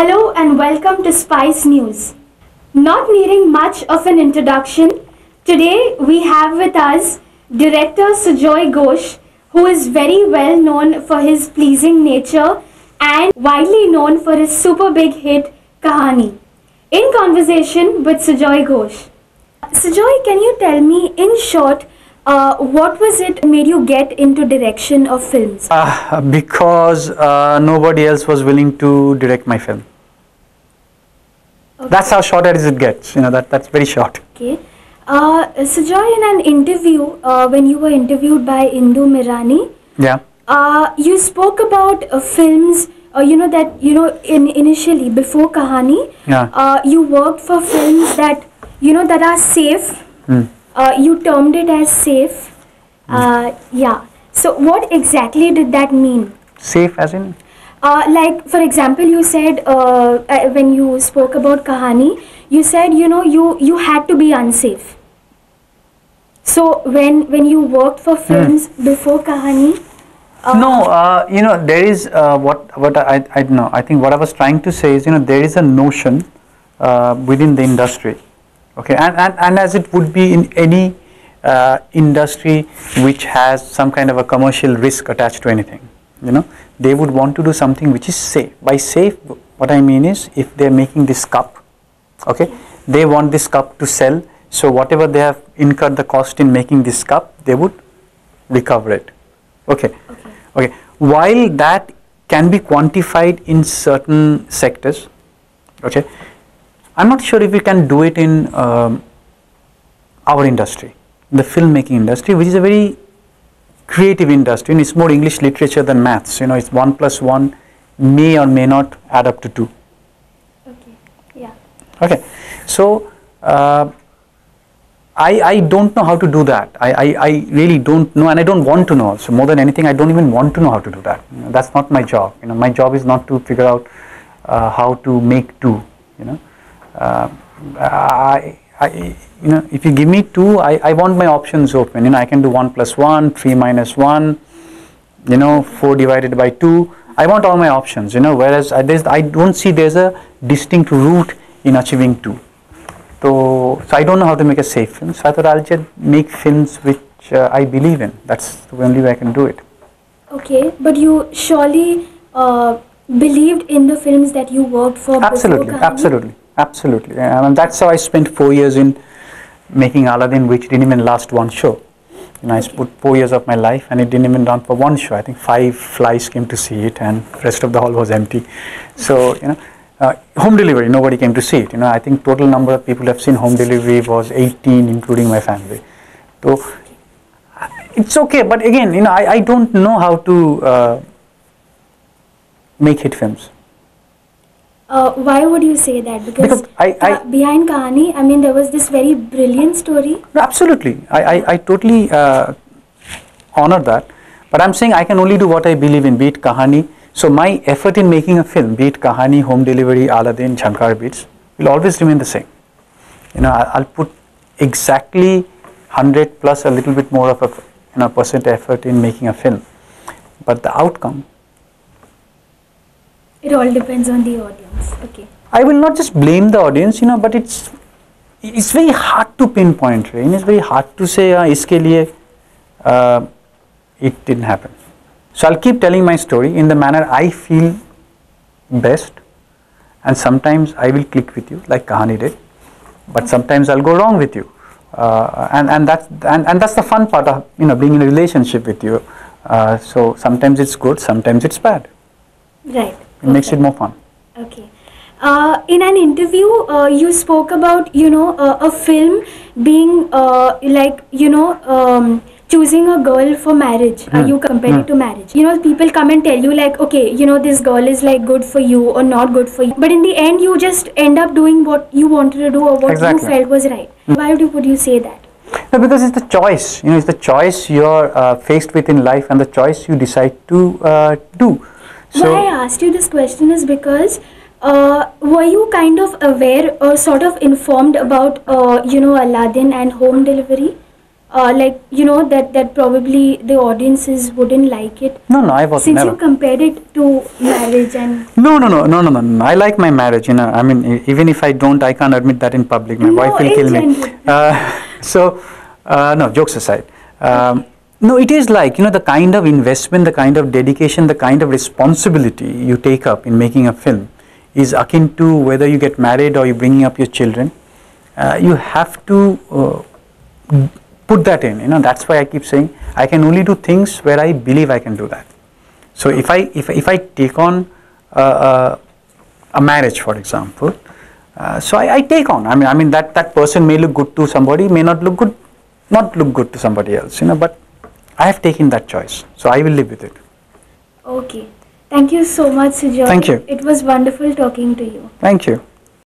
Hello and welcome to Spice News. Not needing much of an introduction, today we have with us director Sujoy Ghosh, who is very well known for his pleasing nature and widely known for his super big hit Kahani. In conversation with Sujoy Ghosh. Sujoy, can you tell me in short what was it made you get into direction of films? Because nobody else was willing to direct my film. Okay. That's how short as it gets. That's very short. Okay. Sujoy, in an interview, when you were interviewed by Indu Mirani, you spoke about films. Initially before Kahani, you worked for films that that are safe. You termed it as safe. So what exactly did that mean? Safe as in? Like for example, you said when you spoke about Kahani, you said you had to be unsafe. So when you worked for films before Kahani. There is what I know. I think what I was trying to say is there is a notion within the industry. Okay, and as it would be in any industry which has some kind of a commercial risk attached to anything, they would want to do something which is safe. By safe, what I mean is if they are making this cup, okay, they want this cup to sell. So whatever they have incurred the cost in making this cup, they would recover it. Okay. While that can be quantified in certain sectors, okay, I'm not sure if we can do it in our industry, the filmmaking industry, which is a very creative industry, and it's more English literature than maths. It's 1 + 1 may or may not add up to 2. Okay. Yeah. Okay. So I don't know how to do that. I really don't know, and I don't want to know. So more than anything, I don't even want to know how to do that. That's not my job. My job is not to figure out how to make two. If you give me two, I want my options open. I can do 1 + 1, 3 - 1, 4 divided by 2. I want all my options. Whereas I don't see there's a distinct route in achieving 2. So I don't know how to make a safe film. So I thought I'll just make films which I believe in. That's the only way I can do it. Okay, but you surely believed in the films that you worked for. Absolutely. And that's how I spent 4 years in making Aladdin, which didn't even last one show. I put 4 years of my life, and it didn't even run for one show. I think 5 flies came to see it, and the rest of the hall was empty. So home delivery, nobody came to see it. I think total number of people who have seen home delivery was 18, including my family. So it's okay, but again, I don't know how to make hit films. Why would you say that? Because behind Kahani, there was this very brilliant story. Absolutely, I totally honor that. But I'm saying I can only do what I believe in, be it Kahani. So my effort in making a film, be it Kahani, home delivery, Aladdin, Jhankar Beats, will always remain the same. I'll put exactly 100 plus a little bit more of a percent effort in making a film. But the outcome, it all depends on the audience. Okay. I will not just blame the audience, but it's very hard to pinpoint. It's very hard to say, iske liye it didn't happen. So I'll keep telling my story in the manner I feel best, and sometimes I will click with you like Kahani did, but sometimes I'll go wrong with you, and that's the fun part of being in a relationship with you. So sometimes it's good, sometimes it's bad. Right. It makes it more fun. Okay. In an interview, you spoke about a film being choosing a girl for marriage. You compare it to marriage. People come and tell you like, okay, this girl is like good for you or not good for you. But in the end, you just end up doing what you wanted to do or what you felt was right. Why would you say that? No, because it's the choice. It's the choice you're faced with in life and the choice you decide to do. So why I asked you this question is because were you kind of aware or sort of informed about Aladdin and home delivery? like that probably the audiences wouldn't like it? No, I was Since never. you compared it to marriage and No. I like my marriage. I mean, even if I don't, I can't admit that in public. My wife will in kill me. general. No, jokes aside. No, it is like, the kind of investment, the kind of dedication, the kind of responsibility you take up in making a film is akin to whether you get married or you're bringing up your children. You have to put that in. That's why I keep saying I can only do things where I believe I can do that. So if I take on a marriage, for example, so I take on. I mean that person may look good to somebody, may not look good to somebody else. But I have taken that choice, so I will live with it. Okay. Thank you so much, Sujoy. Thank you. It was wonderful talking to you. Thank you.